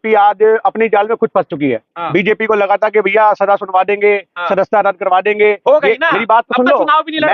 BJP आज अपनी जाल में खुद फंस चुकी है। बीजेपी को लगा था कि भैया सजा सुनवा देंगे, सदस्यता रद्द करवा देंगे, मेरी बात तो सुन लो।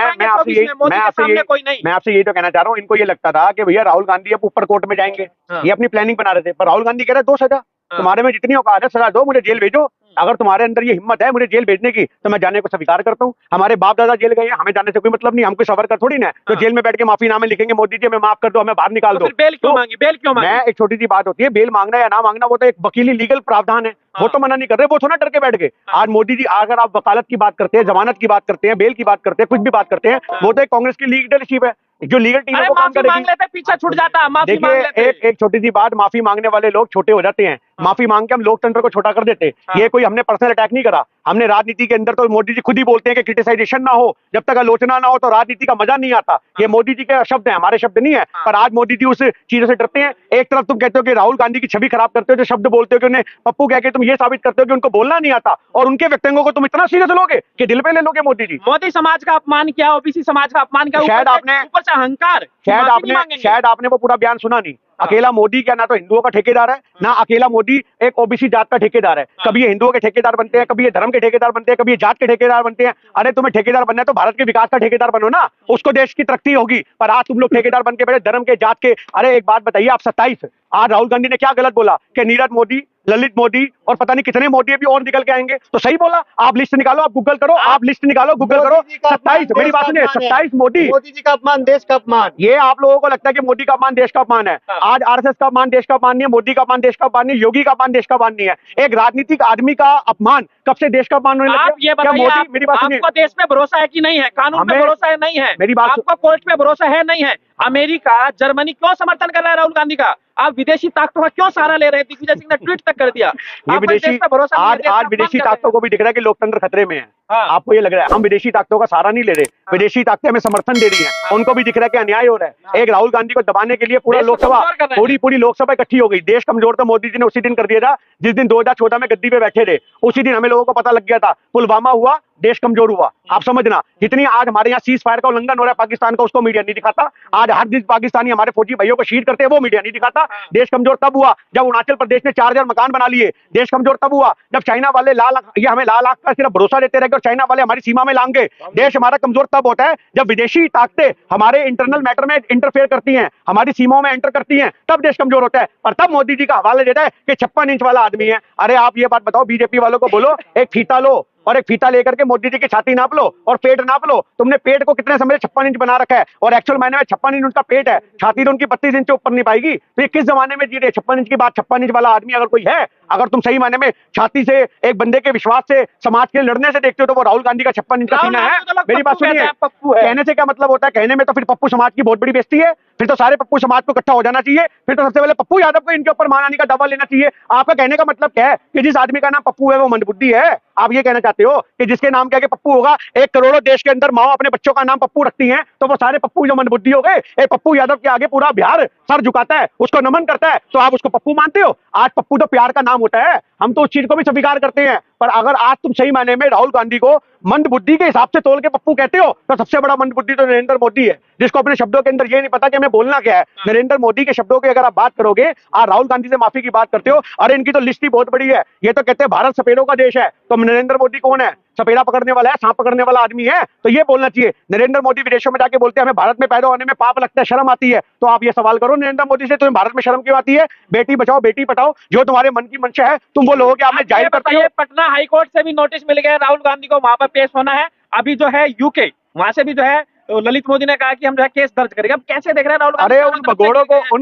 मैं आपसे यही तो कहना चाह रहा हूँ, इनको ये लगता था कि भैया राहुल गांधी अब ऊपर कोर्ट में जाएंगे, ये अपनी प्लानिंग बना रहे थे। पर राहुल गांधी कह रहे दो सजा, तुम्हारे में जितनी औकात है सजा दो, मुझे जेल भेजो। अगर तुम्हारे अंदर ये हिम्मत है मुझे जेल भेजने की तो मैं जाने को स्वीकार करता हूँ। हमारे बाप दादा जेल गए, हमें जाने से कोई मतलब नहीं, हम कोई सवरकर थोड़ी ना तो जेल में बैठ के माफीनामे लिखेंगे, मोदी जी हमें माफ कर दो, हमें बाहर निकाल दो। बेल क्यों मांगी? बेल क्यों मांगी? मैं एक छोटी सी बात होती है, बेल मांगना या ना मांगना, वो तो एक वकीली लीगल प्रावधान है, वो तो मना नहीं कर रहे, वो थोड़ा डर के बैठ गए। आज मोदी जी अगर आप वकालत की बात करते हैं, जमानत की बात करते हैं, बेल की बात करते हैं, कुछ भी बात करते हैं, वो तो एक कांग्रेस की लीडरशिप है जो लीगल टीम को काम करेगी। मांग लेते पीछे छूट जाता, माफी मांग लेते। एक छोटी सी बात, माफी मांगने वाले लोग छोटे हो जाते हैं, माफी मांग के हम लोकतंत्र को छोटा कर देते। ये कोई हमने पर्सनल अटैक नहीं करा, हमने राजनीति के अंदर तो मोदी जी खुद ही बोलते हैं कि क्रिटिसाइजेशन ना हो, जब तक आलोचना ना हो तो राजनीति का मजा नहीं आता। ये मोदी जी के शब्द हैं, हमारे शब्द नहीं है। पर आज मोदी जी उस चीजों से डरते हैं। एक तरफ तुम कहते हो कि राहुल गांधी की छवि खराब करते हो, जो शब्द बोलते हो कि उन्हें पप्पू कह के तुम ये साबित करते हो कि उनको बोलना नहीं आता, और उनके व्यक्तित्वों को तुम इतना सीरियस लोगे कि दिल पे ले लोगे। मोदी जी मोदी समाज का अपमान किया, ओबीसी समाज का अपमान किया, शायद आपने ऊपर से अहंकार, शायद आपने वो पूरा बयान सुना नहीं। अकेला मोदी क्या ना तो हिंदुओं का ठेकेदार है, ना अकेला मोदी एक ओबीसी जात का ठेकेदार है। कभी ये हिंदुओं के ठेकेदार बनते हैं, कभी ये धर्म के ठेकेदार बनते हैं, कभी ये जात के ठेकेदार बनते हैं। अरे तुम्हें ठेकेदार बनना है तो भारत के विकास का ठेकेदार बनो ना, उसको देश की तरक्की होगी। पर आज तुम लोग ठेकेदार बन के बैठे धर्म के, जात के। अरे एक बात बताइए, आप 27 आज राहुल गांधी ने क्या गलत बोला कि नीरज मोदी, ललित मोदी और पता नहीं कितने मोदी अभी और निकल के आएंगे, तो सही बोला। आप लिस्ट निकालो, आप गूगल करो, आप लिस्ट निकालो, गूगल करो। 27, मेरी बात सुनिए, 27 मोदी जी का अपमान, देश का अपमान। ये आप लोगों को लगता है कि मोदी का अपमान देश का अपमान है। आज आरएसएस का अपमान देश का अपमान नहीं है, मोदी का अपमान देश का अपमान नहीं, योगी का अपमान देश का अपमान नहीं है। एक राजनीतिक आदमी का अपमान कब से देश का अपमान होने लगा? आप ये बताइए, आपको देश पे भरोसा है कि नहीं है? कानून पे भरोसा है नहीं है? मेरी बात, आपको कोर्ट पे भरोसा है नहीं है? अमेरिका, जर्मनी क्यों समर्थन कर रहा है राहुल गांधी का? आप विदेशी ताकतों का क्यों सहारा ले रहे हैं? दिग्विजय सिंह ने ट्वीट तक कर दिया। ये विदेशी आज विदेशी ताकतों को भी दिख रहा है कि लोकतंत्र खतरे में है। आपको ये लग रहा है हम विदेशी ताकतों का सहारा नहीं ले रहे, विदेशी ताकतें हमें समर्थन दे रही हैं, उनको भी दिख रहा है कि अन्याय हो रहा है। एक राहुल गांधी को दबाने के लिए पूरा लोकसभा, पूरी लोकसभा इकट्ठी हो गई। देश कमजोर तो मोदी जी ने उसी दिन कर दिया था जिस दिन 2014 में गद्दी पे बैठे थे। उसी दिन हमें लोगों को पता लग गया था, पुलवामा हुआ, देश कमजोर हुआ। आप समझना, जितनी आज हमारे यहाँ सीज फायर का उल्लंघन हो रहा है पाकिस्तान का, उसको मीडिया नहीं दिखाता। आज हर दिन पाकिस्तानी हमारे फौजी भाइयों को शहीद करते हैं, वो मीडिया नहीं दिखाता। देश कमजोर तब हुआ जब अरुणाचल प्रदेश ने 4000 मकान बना लिए। देश कमजोर तब हुआ जब चाइना वाले ये हमें लाल आंख का सिर्फ भरोसा देते रहे और चाइना वाले हमारी सीमा में लाएंगे। देश हमारा कमजोर तब होता है जब विदेशी ताकतें हमारे इंटरनल मैटर में इंटरफेयर करती हैं, हमारी सीमाओं में एंटर करती हैं, तब देश कमजोर होता है। पर तब मोदी जी का हवाला देता है कि 56 इंच वाला आदमी है। अरे आप ये बात बताओ, बीजेपी वालों को बोलो एक फीता लो और एक फीता लेकर के मोदी जी की छाती नाप लो और पेट नाप लो। तुमने पेट को कितने समय 56 इंच बना रखा है और एक्चुअल मायने में 56 इंच उनका पेट है, छाती तो उनकी 32 इंच से ऊपर नहीं पाएगी। तो ये किस जमाने में जी रहे? 56 इंच की बात, 56 इंच वाला आदमी अगर कोई है, अगर तुम सही मायने में छाती से एक बंदे के विश्वास से, समाज के लड़ने से देखते हो, तो वो राहुल गांधी का 56 इंच का सीना है। मेरी बात सुनिए, कहने से क्या मतलब होता है? कहने में तो फिर पप्पू समाज की बहुत बड़ी बेइज्जती है, फिर तो सारे पप्पू समाज को इकट्ठा हो जाना चाहिए, फिर तो सबसे पहले पप्पू यादव को इनके ऊपर मानहानि का दावा लेना चाहिए। आपका कहने का मतलब क्या है कि जिस आदमी का नाम पप्पू है वो मंदबुद्धि है? आप ये कहना चाहते हो कि जिसके नाम क्या पप्पू होगा, 1 करोड़ देश के अंदर माँ अपने बच्चों का नाम पप्पू रखती हैं, तो वो सारे पप्पू जो मंदबुद्धि हो गए? एक पप्पू यादव के आगे पूरा बिहार सर झुकाता है, उसको नमन करता है, तो आप उसको पप्पू मानते हो? आज पप्पू तो प्यार का नाम होता है, हम तो उस चीज को भी स्वीकार करते हैं। पर अगर आज तुम सही मायने में राहुल गांधी को मंद बुद्धि के हिसाब से तोल के पप्पू कहते हो, तो सबसे बड़ा मंद बुद्धि तो नरेंद्र मोदी है, जिसको अपने शब्दों के अंदर ये नहीं पता कि हमें बोलना क्या है। नरेंद्र मोदी के शब्दों की अगर आप बात करोगे, आज राहुल गांधी से माफी की बात करते हो, अरे इनकी तो लिस्ट ही बहुत बड़ी है। ये तो कहते हैं भारत सपेरों का देश है, तो नरेंद्र मोदी कौन है? सपेरा पकड़ने वाला है, सांप पकड़ने वाला आदमी है। तो ये बोलना चाहिए। नरेंद्र मोदी विदेशों में जाके बोलते हैं हमें भारत में पैदा होने में पाप लगता है, शर्म आती है। तो आप ये सवाल करो नरेंद्र मोदी से, तुम्हें भारत में शर्म क्यों आती है? बेटी बचाओ बेटी पढ़ाओ, जो तुम्हारे मन की मंशा है तुम वो लोगों के आपने जाहिर करते हो। पटना हाईकोर्ट से भी नोटिस मिल गया राहुल गांधी को, वहां पर पेश होना है। अभी जो है यूके, वहां से भी जो है ललित मोदी ने कहा कि हम जो है केस दर्ज करेंगे। अब कैसे देख रहे हैं राहुल गांधी? अरे उन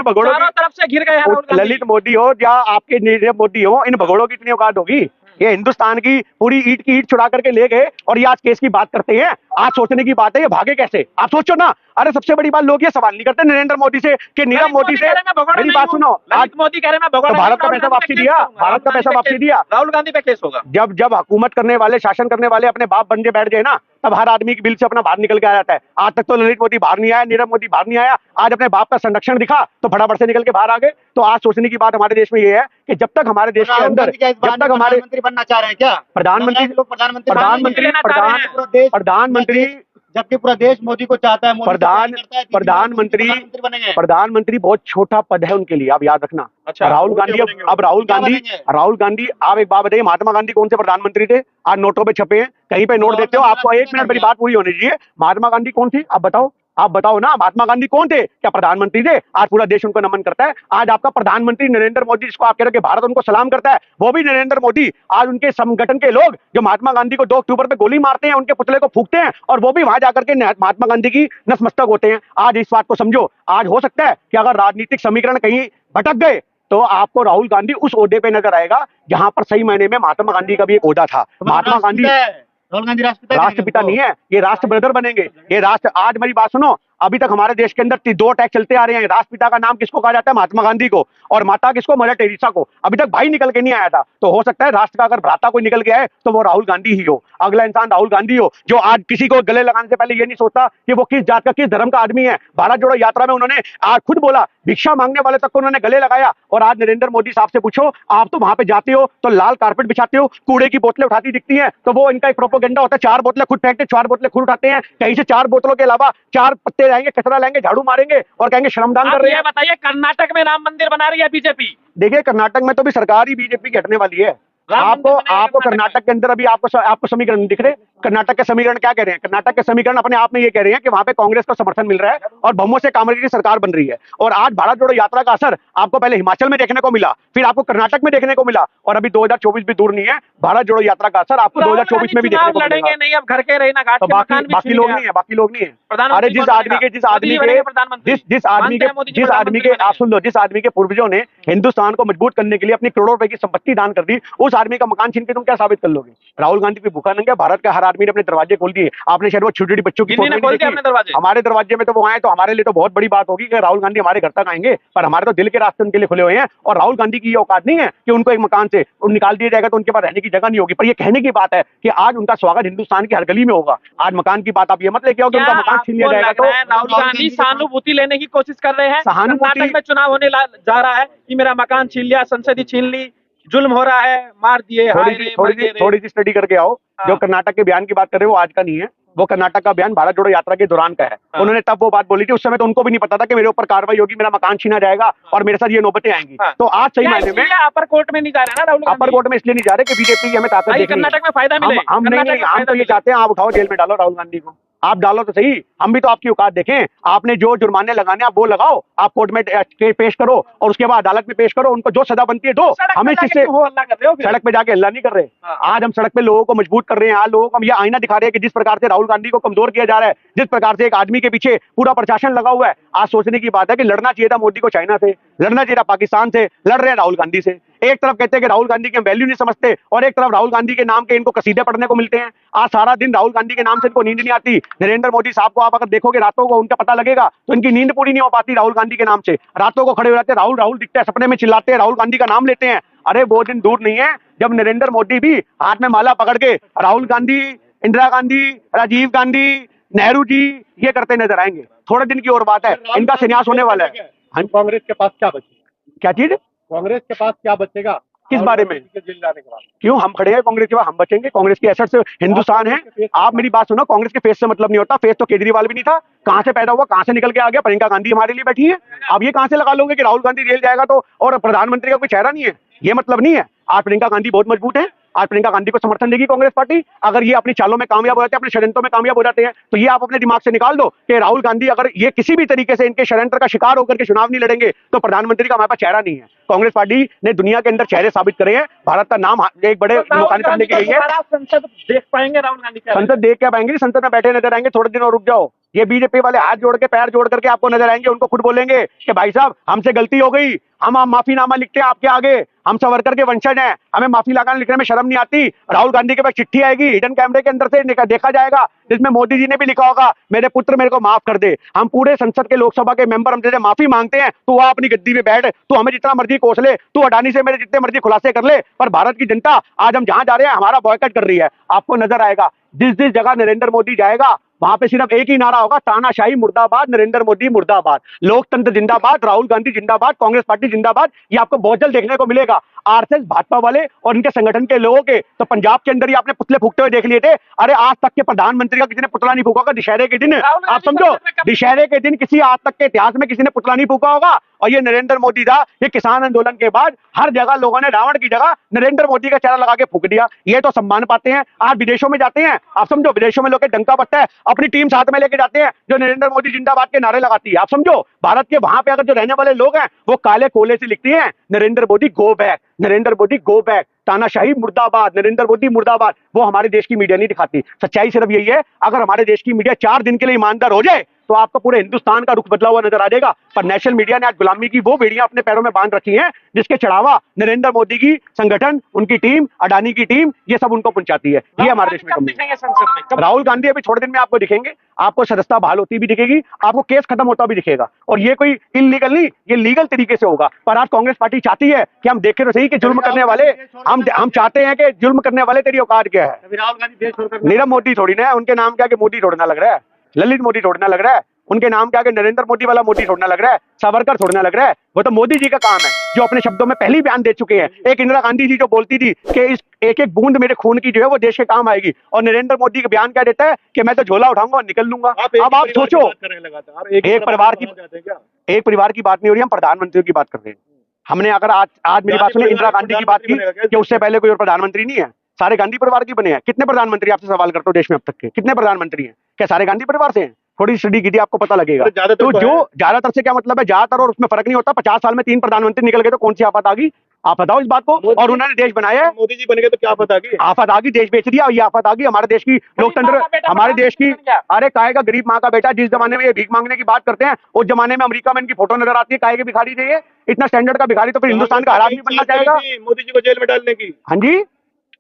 भगोड़ों की तरफ से घिर गए हैं। ललित मोदी हो या आपके नीरव मोदी हो, इन भगोड़ों की इतनी औकात होगी? ये हिंदुस्तान की पूरी ईट की ईट चुरा करके ले गए और ये आज केस की बात करते हैं। आज सोचने की बात है ये भागे कैसे, आप सोचो ना। अरे सबसे बड़ी बात, लोग ये सवाल नहीं करते नरेंद्र मोदी से कि नीरव मोदी से। मेरी बात सुनो, आज मोदी कह रहे हैं तो भारत का पैसा वापसी दिया, भारत का पैसा वापसी दिया, राहुल गांधी पे केस होगा। जब हुकूमत करने वाले, शासन करने वाले अपने बाप बन के बैठ गए ना, तब हर आदमी की बिल से अपना बाहर निकल के आ जाता है। आज तक तो ललित मोदी बाहर नहीं आया, नीरव मोदी बाहर नहीं आया। आज अपने बाप का संरक्षण दिखा तो फटाफट से निकल के बाहर आ गए। तो आज सोचने की बात हमारे देश में ये है कि जब तक हमारे देश के अंदर, जब तक हमारे प्रधानमंत्री बनना चाह रहे हैं क्या? प्रधानमंत्री जबकि पूरा देश मोदी को चाहता है। मोदी को प्रधान पसंद करता है, तीसरी बार मोदी प्रधानमंत्री बनेंगे। प्रधानमंत्री बहुत छोटा पद है उनके लिए, आप याद रखना। अच्छा, राहुल गांधी अब राहुल गांधी आप एक बात बताइए, महात्मा गांधी कौन से प्रधानमंत्री थे? आज नोटों पे छपे हैं, कहीं पे नोट देते हो आपको। एक मिनट मेरी बात पूरी होनी चाहिए। महात्मा गांधी कौन थी आप बताओ ना, महात्मा गांधी कौन थे? क्या प्रधानमंत्री थे? आज पूरा देश उनको नमन करता है। आज आपका प्रधानमंत्री नरेंद्र मोदी, जिसको आप कह रहे हो कि भारत उनको सलाम करता है, वो भी नरेंद्र मोदी। आज उनके संगठन के लोग जो महात्मा गांधी को 2 अक्टूबर पे गोली मारते हैं, उनके पुतले को फूंकते हैं, और वो भी वहां जाकर के महात्मा गांधी की नतमस्तक होते हैं। आज इस बात को समझो। आज हो सकता है कि अगर राजनीतिक समीकरण कहीं भटक गए तो आपको राहुल गांधी उस ओहदे पे नजर आएगा जहां पर सही मायने में महात्मा गांधी का भी एक ओहदा था। महात्मा गांधी राहुल गांधी राष्ट्रपिता नहीं है, ये राष्ट्र ब्रदर बनेंगे। ये राष्ट्र, आज मेरी बात सुनो, अभी तक हमारे देश के अंदर 2 अटैक चलते आ रहे हैं। राष्ट्रपिता का नाम किसको कहा जाता है? महात्मा गांधी को। और माता किसको? मदर टेरेसा को। अभी तक भाई निकल के नहीं आया था। तो हो सकता है राष्ट्र का अगर भ्राता कोई निकल के आए तो वो राहुल गांधी ही हो। अगला इंसान राहुल गांधी हो, जो आज किसी को गले लगाने से पहले ये नहीं सोचता कि वो किस जात का, किस धर्म का आदमी है। भारत जोड़ो यात्रा में उन्होंने आज खुद बोला, भिक्षा मांगने वाले तक को उन्होंने गले लगाया। और आज नरेंद्र मोदी साहब से पूछो, आप तो वहां पे जाते हो तो लाल कारपेट बिछाते हो, कूड़े की बोतलें उठाती दिखती हैं, तो वो इनका एक प्रोपोगेंडा होता है। 4 बोतलें खुद फेंकते, 4 बोतलें खुद उठाते हैं। कहीं से 4 बोतलों के अलावा 4 पत्ते लाएंगे, कचरा लाएंगे, झाड़ू मारेंगे और कहेंगे श्रमदान कर रहे हैं। बताइए, कर्नाटक में राम मंदिर बना रही है बीजेपी। देखिए, कर्नाटक में तो भी सरकार ही बीजेपी की हटने वाली है। आपको कर्नाटक के अंदर अभी आपको समीकरण दिख रहे? कर्नाटक के समीकरण क्या कह रहे हैं? कर्नाटक के समीकरण अपने आप में ये कह रहे हैं कि वहां पे कांग्रेस का समर्थन मिल रहा है और भम्मो से कामरेड की सरकार बन रही है। और आज भारत जोड़ो यात्रा का असर आपको पहले हिमाचल में देखने को मिला, फिर आपको कर्नाटक में देखने को मिला, और अभी 2024 भी दूर नहीं है, भारत जोड़ो यात्रा का असर आपको 2024 में भी देखने को मिलेगा। नहीं, अब घर के रहना घाट तो बाकी लोग नहीं है, बाकी लोग नहीं है। अरे जिस आदमी के आप सुन लो, जिस आदमी के पूर्वजों ने हिंदुस्तान को मजबूत करने के लिए अपनी करोड़ों रुपए की संपत्ति दान कर दी, उस आदमी का मकान छीन के तुम क्या साबित कर लोगे? राहुल गांधी भी भूखा नंगा, भारत का हर आदमी ने अपने दरवाजे खोल दिए। आपने शायद वो छोटी बच्चों की हमारे दरवाजे में तो वो आए, तो हमारे लिए तो बहुत बड़ी बात होगी कि राहुल गांधी हमारे घर तक आएंगे, पर हमारे तो दिल के रास्ते उनके लिए खुले हुए हैं। और राहुल गांधी की ये औकात नहीं है कि उनको एक मकान से निकाल दिया जाएगा तो उनके पास रहने की जगह नहीं होगी। पर ये कहने की बात है कि आज उनका स्वागत हिंदुस्तान की हर गली में होगा। आज मकान की बात आप ये मत लेके आओ कि उनका मकान छीन लिया जाएगा। तो राहुल गांधी सहानुभूति लेने की कोशिश कर रहे हैं। सहानुभूति में चुनाव होने जा रहा है कि मेरा मकान छीन लिया, संसद ही छीन ली, जुल्म हो रहा है, मार दिए। थोड़ी सी स्टडी करके आओ। जो कर्नाटक के बयान की बात कर रहे हो वो आज का नहीं है, वो कर्नाटक का बयान भारत जोड़ो यात्रा के दौरान का है। उन्होंने तब वो बात बोली थी, उस समय तो उनको भी नहीं पता था कि मेरे ऊपर कार्रवाई होगी, मेरा मकान छीना जाएगा और मेरे साथ ये नौबतें आएंगी। तो आज सही मायने में अपर कोर्ट में नहीं जा रहे ना राहुल, अपर कोर्ट में इसलिए नहीं जा रहे कि बीजेपी की हमें ताकत देखनी है। कर्नाटक में फायदा मिले। हम तो ये चाहते हैं आप उठाओ, जेल में डालो राहुल गांधी को, आप डालो तो सही। हम भी तो आपकी औकात देखें। आपने जो जुर्माने लगाने आप वो लगाओ, आप कोर्ट में पेश करो और उसके बाद अदालत में पेश करो, उनको जो सजा बनती है दो। हमें सड़क पे जाके हल्ला नहीं कर रहे। आज हम सड़क पे लोगों को मजबूत कर रहे हैं। आज लोगों को हम ये आईना दिखा रहे हैं कि जिस प्रकार से राहुल गांधी को कमजोर किया जा रहा है, जिस प्रकार से एक आदमी के पीछे पूरा प्रशासन लगा हुआ है। आज सोचने की बात है कि लड़ना चाहिए था मोदी को चाइना से, लड़ना चाहिए था पाकिस्तान से, लड़ रहे हैं राहुल गांधी से। एक तरफ कहते हैं कि राहुल गांधी की हम वैल्यू नहीं समझते और एक तरफ राहुल गांधी के नाम के इनको कसीदे पढ़ने को मिलते हैं। आज सारा दिन राहुल गांधी के नाम से इनको नींद नहीं आती। नरेंद्र मोदी साहब को आप अगर देखोगे रातों को, उनका पता लगेगा तो इनकी नींद पूरी नहीं हो पाती राहुल गांधी के नाम से। रातों को खड़े हो जाते हैं, राहुल राहुल दिखता है, सपने में चिल्लाते हैं, राहुल गांधी का नाम लेते हैं। अरे वो दिन दूर नहीं है जब नरेंद्र मोदी भी हाथ में माला पकड़ के राहुल गांधी, इंदिरा गांधी, राजीव गांधी, नेहरू जी ये करते नजर आएंगे। थोड़े दिन की और बात है, इनका संन्यास होने वाला है। कांग्रेस के पास क्या बचेगा? क्या चीज? कांग्रेस के पास क्या बचेगा? किस बारे में? जेल जाने के बाद क्यों हम खड़े हैं कांग्रेस के बाद, हम बचेंगे। कांग्रेस की एसेट से हिंदुस्तान है। आप मेरी बात सुनो, कांग्रेस के फेस से मतलब नहीं होता। फेस तो केजरीवाल भी नहीं था, कहां से पैदा हुआ, कहां से निकल के आ गया? प्रियंका गांधी हमारे लिए बैठी है। अब ये कहां से लगा लोगे कि राहुल गांधी जेल जाएगा तो और प्रधानमंत्री का कोई चेहरा नहीं है? ये मतलब नहीं है। आज प्रियंका गांधी बहुत मजबूत है, आज प्रियंका गांधी को समर्थन देगी कांग्रेस पार्टी। अगर ये अपनी चालों में कामयाब हो जाते हैं, अपने षड्यंत्रों में कामयाब हो जाते हैं, तो ये आप अपने दिमाग से निकाल दो कि राहुल गांधी अगर ये किसी भी तरीके से इनके षड्यंत्र का शिकार होकर के चुनाव नहीं लड़ेंगे तो प्रधानमंत्री का हमारे पास चेहरा नहीं है। कांग्रेस पार्टी ने दुनिया के अंदर चेहरे साबित करे हैं, भारत का नाम एक बड़े मुकाम करने के लिए। संसद देख पाएंगे राहुल गांधी? संसद देख क्या पाएंगे? संसद में बैठे नजर आएंगे। थोड़े दिन और रुक जाओ, ये बीजेपी वाले हाथ जोड़ के पैर जोड़ करके आपको नजर आएंगे। उनको खुद बोलेंगे कि भाई साहब हमसे गलती हो गई, हम माफीनामा लिखते हैं आपके आगे, हम सावरकर के वंशज हैं, हमें माफी लगाने लिखने में शर्म नहीं आती। राहुल गांधी के पास चिट्ठी आएगी, हिडन कैमरे के अंदर से देखा जाएगा, जिसमें मोदी जी ने भी लिखा होगा मेरे पुत्र मेरे को माफ कर दे। हम पूरे संसद के लोकसभा के मेंबर हमसे माफी मांगते हैं, तो वह अपनी गद्दी पे बैठ, तू हमें जितना मर्जी कोस ले, तू अडानी से मेरे जितने मर्जी खुलासे कर ले, पर भारत की जनता आज हम जहां जा रहे हैं हमारा बॉयकॉट कर रही है। आपको नजर आएगा जिस जिस जगह नरेंद्र मोदी जाएगा वहां पे सिर्फ एक ही नारा होगा, तानाशाही मुर्दाबाद, नरेंद्र मोदी मुर्दाबाद, लोकतंत्र जिंदाबाद, राहुल गांधी जिंदाबाद, कांग्रेस पार्टी जिंदाबाद। ये आपको बहुत जल्द देखने को मिलेगा। आरएसएस भाजपा वाले और इनके संगठन के लोगों के तो पंजाब के अंदर ही आपने पुतले फूकते हुए देख लिए थे। अरे आज तक के प्रधानमंत्री का किसी ने पुतला नहीं फूका होगा दशहरे के दिन। आप समझो, दशहरे के दिन किसी आज तक के इतिहास में किसी ने पुतला नहीं फूका होगा। और ये नरेंद्र मोदी था, ये किसान आंदोलन के बाद हर जगह लोगों ने रावण की जगह नरेंद्र मोदी का चेहरा लगा के फूक दिया। ये तो सम्मान पाते हैं। आज विदेशों में जाते हैं, आप समझो, विदेशों में लोग के डंका बजता है, अपनी टीम साथ में लेके जाते हैं जो नरेंद्र मोदी जिंदाबाद के नारे लगाती है। आप समझो, भारत के वहां पे अगर जो रहने वाले लोग हैं वो काले कोले से लिखती हैं Narendra Modi go back, Narendra Modi go back, तानाशाही मुर्दाबाद, नरेंद्र मोदी मुर्दाबाद। वो हमारे देश की मीडिया नहीं दिखाती। सच्चाई सिर्फ यही है, अगर हमारे देश की मीडिया 4 दिन के लिए ईमानदार हो जाए तो आपको पूरे हिंदुस्तान का रुख बदला हुआ नजर आ जाएगा। पर नेशनल मीडिया ने आज गुलामी की वो बेड़ियां अपने पैरों में बांध रखी हैं जिसके चढ़ावा नरेंद्र मोदी की संगठन, उनकी टीम, अडानी की टीम, ये सब उनको पहुंचाती है। ये हमारे देश में कमी है। राहुल गांधी अभी थोड़े दिन में आपको दिखेंगे, आपको सदस्यता बहाल होती भी दिखेगी, आपको केस खत्म होता भी दिखेगा। और ये कोई इलीगल नहीं, ये लीगल तरीके से होगा। पर आज कांग्रेस पार्टी चाहती है कि हम देखें तो सही कि जुल्म करने वाले, हम चाहते हैं कि जुल्म करने वाले तेरी औकात क्या है। राहुल गांधी देश छोड़कर नीरव मोदी थोड़ी ना है, उनके नाम क्या कि मोदी छोड़ना लग रहा है, ललित मोदी छोड़ना लग रहा है, उनके नाम क्या कि नरेंद्र मोदी वाला मोदी छोड़ना लग रहा है, सावरकर छोड़ना लग रहा है। वो तो मोदी जी का काम है जो अपने शब्दों में पहले ही बयान दे चुके हैं। एक इंदिरा गांधी जी जो बोलती थी कि इस एक एक बूंद मेरे खून की जो है वो देश के काम आएगी, और नरेंद्र मोदी का बयान क्या देता है कि मैं तो झोला उठाऊंगा और निकल लूंगा। अब आप सोचो, एक परिवार की बात नहीं हो रही, हम प्रधानमंत्री की बात कर रहे हैं। हमने अगर आज मेरी बात सुने, इंदिरा गांधी की बात की कि उससे पहले कोई और प्रधानमंत्री नहीं है, सारे गांधी परिवार की बने हैं। कितने प्रधानमंत्री, आपसे सवाल करता हूं, देश में अब तक के कितने प्रधानमंत्री हैं? क्या सारे गांधी परिवार से हैं? थोड़ी स्टडी कीजिए, आपको पता लगेगा। तो जो ज्यादातर से क्या मतलब है, ज्यादातर और उसमें फर्क नहीं होता। 50 साल में 3 प्रधानमंत्री निकल गए तो कौन सी आफत आ गई? आप बताओ इस बात को। और उन्होंने देश बनाया है, मोदी जी बन गए तो क्या आफत आ गई? आफत आ गई, देश बेच दिया। ये आफत आ गई हमारे देश की लोकतंत्र, हमारे देश की। अरे काहे का गरीब माँ का बेटा, जिस जमाने में ये भीख मांगने की बात करते हैं उस जमाने में अमेरिका में इनकी फोटो नजर आती है। काहे के भिखारी थे ये, इतना स्टैंडर्ड का भिखारी तो फिर हिंदुस्तान का हर आदमी बनना चाहेगा। मोदी जी को जेल में डालने की हाँ जी,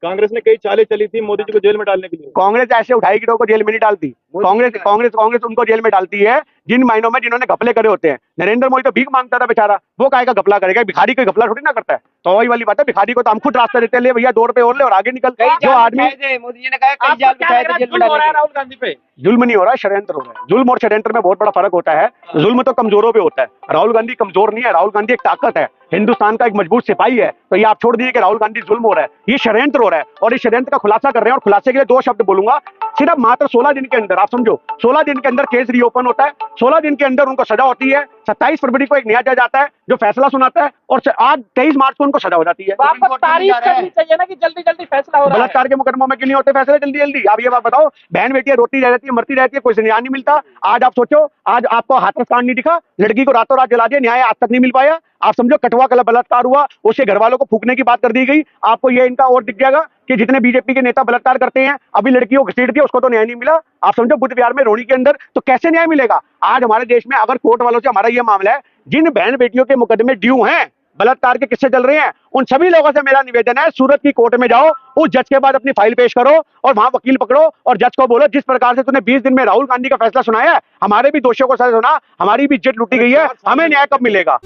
कांग्रेस ने कई चालें चली थी मोदी जी को जेल में डालने के लिए। कांग्रेस ऐसे उठाएगी तो को जेल में नहीं डालती। कांग्रेस उनको जेल में डालती है जिन महीनों में जिन्होंने घपले करे होते हैं। नरेंद्र मोदी तो भीख मांगता था बेचारा, वो काहे का घपला करेगा? भिखारी कोई घपला थोड़ी ना करता है। तो वही वाली बात है, भिखारी को तो हम खुद रास्ता देते हैं, ले भैया 2 रुपए और ले और आगे निकल। जो आदमी, मोदी जी ने कहा कई जाल बिछाए थे जेल में डालने। राहुल गांधी पे जुल्म नहीं हो रहा है, षड्यंत्र हो रहा है। जुल्म और षड्यंत्र में बहुत बड़ा फर्क होता है। जुल्म तो कमजोरों पे होता है, राहुल गांधी कमजोर नहीं है, राहुल गांधी एक ताकत है, हिंदुस्तान का एक मजबूत सिपाही है। तो ये आप छोड़ दीजिए कि राहुल गांधी जुल्म हो रहा है, ये षड्यंत्र हो रहा है। और इस षड्यंत्र का खुलासा कर रहे हैं, और खुलासे के लिए 2 शब्द बोलूंगा। सिर्फ मात्र 16 दिन के अंदर, आप समझो 16 दिन के अंदर केस रीओपन होता है, 16 दिन के अंदर उनको सजा होती है। 27 फरवरी को एक नया जज आता है जो फैसला सुनाता है, और आज 23 मार्च को उनको सजा हो जाती है। वापस तारीफ करनी चाहिए ना कि जल्दी जल्दी फैसला हो रहा है। बलात्कार के मुकदमों में क्यों नहीं होते फैसले जल्दी जल्दी? आप ये बात बताओ, बहन बेटियां रोती रहती है, मरती रहती है, कोई न्याय नहीं मिलता। आज आप सोचो, आज आपको हाथरस कांड नहीं दिखा, लड़की को रातों रात जला दिया, न्याय आज तक नहीं मिल पाया। आप समझो, कठुआ का बलात्कार हुआ, उसके घर वालों को फूकने की बात कर दी गई। आपको ये इनका और दिख जाएगा कि जितने बीजेपी के नेता बलात्कार करते हैं, अभी लड़कियों को घसीट दिया, उसको तो न्याय नहीं मिला। आप समझो, बुद्ध विहार में रोनी के अंदर तो कैसे न्याय मिलेगा? आज हमारे देश में अगर कोर्ट वालों से हमारा ये मामला है, जिन बहन बेटियों के मुकदमे ड्यू हैं, बलात्कार के किस्से चल रहे हैं, उन सभी लोगों से मेरा निवेदन है, सूरत की कोर्ट में जाओ, उस जज के बाद अपनी फाइल पेश करो और वहां वकील पकड़ो और जज को बोलो, जिस प्रकार से तूने 20 दिन में राहुल गांधी का फैसला सुनाया है, हमारे भी दोषियों को सजा सुना, हमारी भी इज्जत लूटी गई है, हमें न्याय कब मिलेगा?